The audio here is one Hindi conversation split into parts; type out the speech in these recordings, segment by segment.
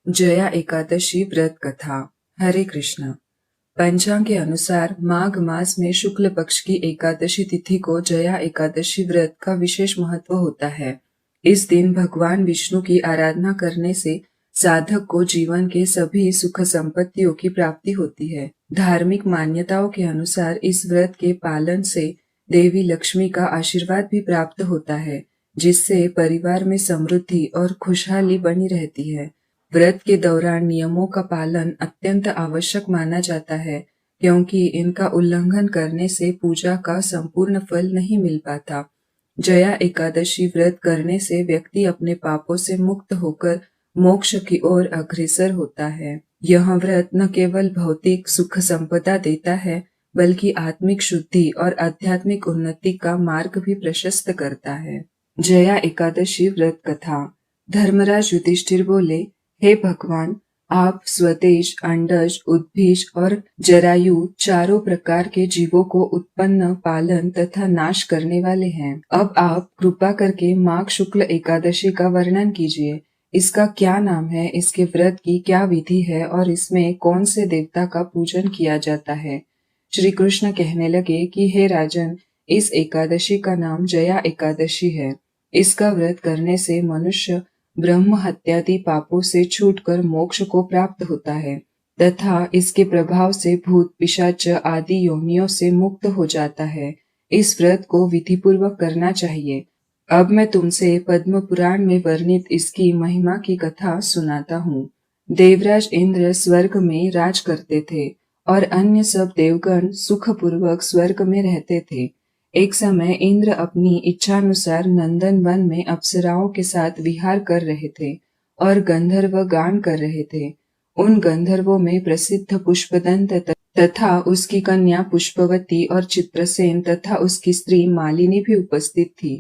जया एकादशी व्रत कथा। हरे कृष्ण। पंचांग के अनुसार माघ मास में शुक्ल पक्ष की एकादशी तिथि को जया एकादशी व्रत का विशेष महत्व होता है। इस दिन भगवान विष्णु की आराधना करने से साधक को जीवन के सभी सुख संपत्तियों की प्राप्ति होती है। धार्मिक मान्यताओं के अनुसार इस व्रत के पालन से देवी लक्ष्मी का आशीर्वाद भी प्राप्त होता है, जिससे परिवार में समृद्धि और खुशहाली बनी रहती है। व्रत के दौरान नियमों का पालन अत्यंत आवश्यक माना जाता है, क्योंकि इनका उल्लंघन करने से पूजा का संपूर्ण फल नहीं मिल पाता। जया एकादशी व्रत करने से व्यक्ति अपने पापों से मुक्त होकर मोक्ष की ओर अग्रसर होता है। यह व्रत न केवल भौतिक सुख संपदा देता है, बल्कि आत्मिक शुद्धि और आध्यात्मिक उन्नति का मार्ग भी प्रशस्त करता है। जया एकादशी व्रत कथा। धर्मराज युधिष्ठिर बोले, हे भगवान, आप स्वदेश, अंडज, उद्भिज और जरायु चारों प्रकार के जीवों को उत्पन्न, पालन तथा नाश करने वाले हैं। अब आप कृपा करके माघ शुक्ल एकादशी का वर्णन कीजिए। इसका क्या नाम है, इसके व्रत की क्या विधि है और इसमें कौन से देवता का पूजन किया जाता है। श्री कृष्ण कहने लगे कि हे राजन, इस एकादशी का नाम जया एकादशी है। इसका व्रत करने से मनुष्य ब्रह्म हत्यादि पापों से छूटकर मोक्ष को प्राप्त होता है तथा इसके प्रभाव से भूत पिशाच आदि योनियों से मुक्त हो जाता है। इस व्रत को विधि पूर्वक करना चाहिए। अब मैं तुमसे पद्म पुराण में वर्णित इसकी महिमा की कथा सुनाता हूँ। देवराज इंद्र स्वर्ग में राज करते थे और अन्य सब देवगण सुखपूर्वक स्वर्ग में रहते थे। एक समय इंद्र अपनी इच्छानुसार नंदन वन में अप्सराओं के साथ विहार कर रहे थे और गंधर्व गान कर रहे थे। उन गंधर्वों में प्रसिद्ध पुष्पदंत तथा उसकी कन्या पुष्पवती और चित्रसेन तथा उसकी स्त्री मालिनी भी उपस्थित थी।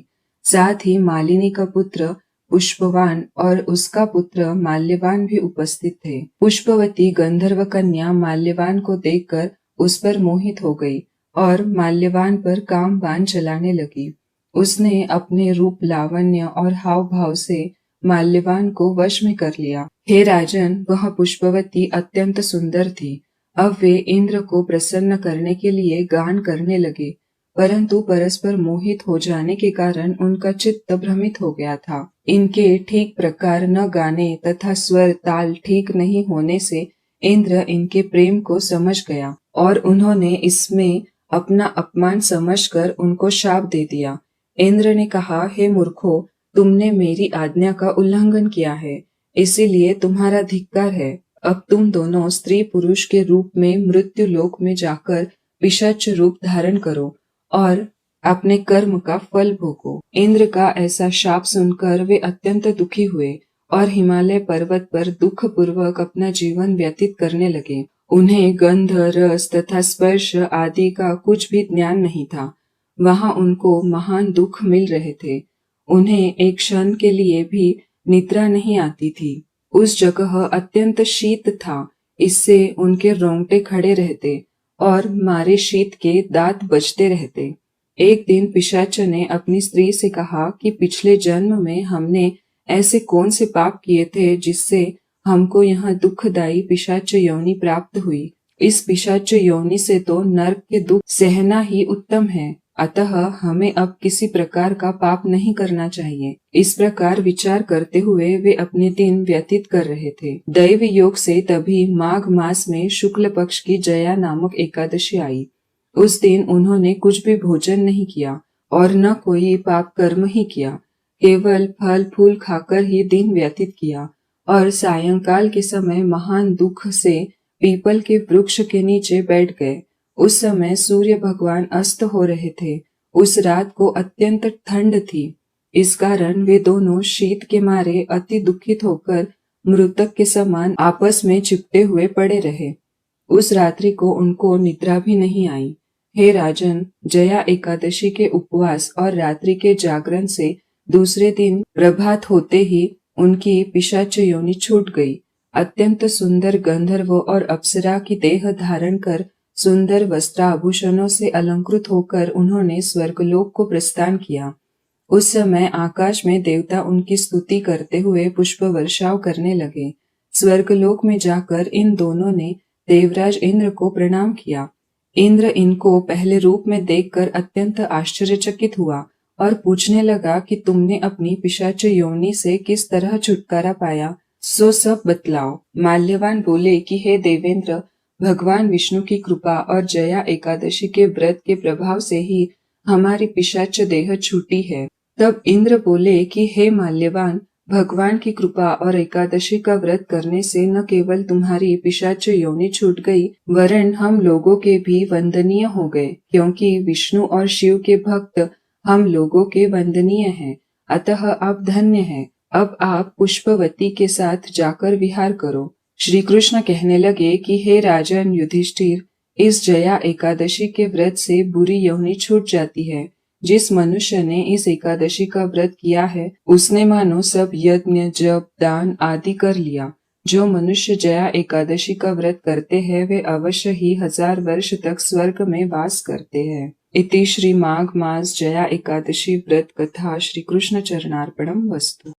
साथ ही मालिनी का पुत्र पुष्पवान और उसका पुत्र माल्यवान भी उपस्थित थे। पुष्पवती गंधर्व कन्या माल्यवान को देखकर उस पर मोहित हो गई और माल्यवान पर काम बाण चलाने लगी। उसने अपने रूप, लावण्य और हाव भाव से माल्यवान को वश में कर लिया। हे राजन, वह पुष्पवती अत्यंत सुंदर थी। अब वे इंद्र को प्रसन्न करने के लिए गान करने लगे, परंतु परस्पर मोहित हो जाने के कारण उनका चित्त भ्रमित हो गया था। इनके ठीक प्रकार न गाने तथा स्वर ताल ठीक नहीं होने से इंद्र इनके प्रेम को समझ गया और उन्होंने इसमें अपना अपमान समझकर उनको शाप दे दिया। इंद्र ने कहा, हे मूर्खों, तुमने मेरी आज्ञा का उल्लंघन किया है, इसीलिए तुम्हारा धिक्कार है। अब तुम दोनों स्त्री पुरुष के रूप में मृत्यु लोक में जाकर पिशाच रूप धारण करो और अपने कर्म का फल भोगो। इंद्र का ऐसा शाप सुनकर वे अत्यंत दुखी हुए और हिमालय पर्वत पर दुख पूर्वक अपना जीवन व्यतीत करने लगे। उन्हें गंध, रस तथा स्पर्श आदि का कुछ भी ज्ञान नहीं था। वहां उनको महान दुख मिल रहे थे। उन्हें एक क्षण के लिए भी निद्रा नहीं आती थी। उस जगह अत्यंत शीत था, इससे उनके रोंगटे खड़े रहते और मारे शीत के दांत बजते रहते। एक दिन पिशाच ने अपनी स्त्री से कहा कि पिछले जन्म में हमने ऐसे कौन से पाप किए थे जिससे हमको यह दुखदायी पिशाच योनि प्राप्त हुई। इस पिशाच योनि से तो नरक के दुख सहना ही उत्तम है, अतः हमें अब किसी प्रकार का पाप नहीं करना चाहिए। इस प्रकार विचार करते हुए वे अपने दिन व्यतीत कर रहे थे। दैव योग से तभी माघ मास में शुक्ल पक्ष की जया नामक एकादशी आई। उस दिन उन्होंने कुछ भी भोजन नहीं किया और न कोई पाप कर्म ही किया, केवल फल फूल खाकर ही दिन व्यतीत किया और सायंकाल के समय महान दुख से पीपल के वृक्ष के नीचे बैठ गए। उस समय सूर्य भगवान अस्त हो रहे थे। उस रात को अत्यंत ठंड थी, इस कारण वे दोनों शीत के मारे अति दुखित होकर मृतक के समान आपस में चिपटे हुए पड़े रहे। उस रात्रि को उनको निद्रा भी नहीं आई। हे राजन, जया एकादशी के उपवास और रात्रि के जागरण से दूसरे दिन प्रभात होते ही उनकी पिशाच योनि छूट गई। अत्यंत सुंदर गंधर्व और अप्सरा की देह धारण कर सुंदर वस्त्राभूषणों से अलंकृत होकर उन्होंने स्वर्गलोक को प्रस्थान किया। उस समय आकाश में देवता उनकी स्तुति करते हुए पुष्प वर्षाव करने लगे। स्वर्गलोक में जाकर इन दोनों ने देवराज इंद्र को प्रणाम किया। इंद्र इनको पहले रूप में देखकर अत्यंत आश्चर्यचकित हुआ और पूछने लगा कि तुमने अपनी पिशाच योनि से किस तरह छुटकारा पाया, सो सब बतलाओ। माल्यवान बोले कि हे देवेंद्र, भगवान विष्णु की कृपा और जया एकादशी के व्रत के प्रभाव से ही हमारी पिशाच देह छूटी है। तब इंद्र बोले कि हे माल्यवान, भगवान की कृपा और एकादशी का व्रत करने से न केवल तुम्हारी पिशाच योनि छूट गई, वरन हम लोगों के भी वंदनीय हो गए, क्योंकि विष्णु और शिव के भक्त हम लोगों के वंदनीय हैं। अतः आप धन्य हैं। अब आप पुष्पवती के साथ जाकर विहार करो। श्री कृष्ण कहने लगे कि हे राजन युधिष्ठिर, इस जया एकादशी के व्रत से बुरी योनि छूट जाती है। जिस मनुष्य ने इस एकादशी का व्रत किया है, उसने मानो सब यज्ञ, जप, दान आदि कर लिया। जो मनुष्य जया एकादशी का व्रत करते हैं, वे अवश्य ही 1000 वर्ष तक स्वर्ग में वास करते हैं। इति श्री माघ मास जया एकादशी व्रत कथा श्री कृष्ण चरणार्पणम वस्तु।